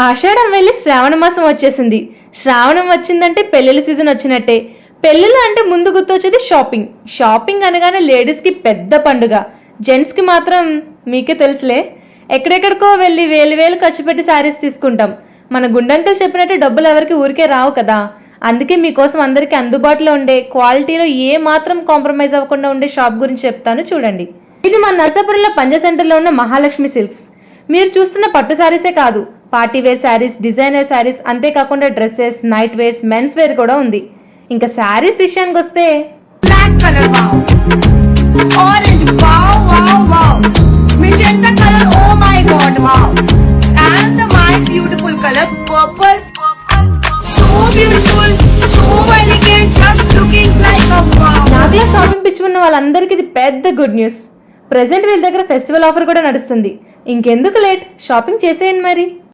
ఆషాఢం వెళ్ళి శ్రావణ మాసం వచ్చేసింది. శ్రావణం వచ్చిందంటే పెళ్ళిళ్ళ సీజన్ వచ్చినట్టే. పెళ్ళిళ్ళు అంటే ముందు గుర్తొచ్చేది షాపింగ్. షాపింగ్ అనగానే లేడీస్కి పెద్ద పండుగ. జెంట్స్కి మాత్రం మీకే తెలుసులే, ఎక్కడెక్కడికో వెళ్ళి వేలు వేలు ఖర్చు పెట్టి శారీస్ తీసుకుంటాం. మన గుండంకలు చెప్పినట్టు డబ్బులు ఎవరికి ఊరికే రావు కదా. అందుకే మీకోసం అందరికీ అందుబాటులో ఉండే, క్వాలిటీలో ఏ మాత్రం కాంప్రమైజ్ అవ్వకుండా ఉండే షాప్ గురించి చెప్తాను చూడండి. ఇది మన నర్సాపురంలో పంజ సెంటర్లో ఉన్న మహాలక్ష్మి సిల్క్స్. మీరు చూస్తున్న పట్టు శారీసే కాదు, party wear saris, designer saris, అంతేకాకుండా dresses, night wears, mens wear కూడా ఉంది. ఇంకా శారీస్ విషయానికి వస్తే black colour wow, orange wow wow wow, magenta colour oh my god wow, and my beautiful colour purple, so beautiful, so elegant, just looking like a wow. నాగ్లా shopping పిచ్చి ఉన్న వాళ్ళందరికీ ఇది పెద్ద గుడ్ న్యూస్. ప్రెసెంట్ వీళ్ళ దగ్గర festival offer కూడా నడుస్తుంది. ఇంకెందుకు లేట్, షాపింగ్ చేసేయండి మరి.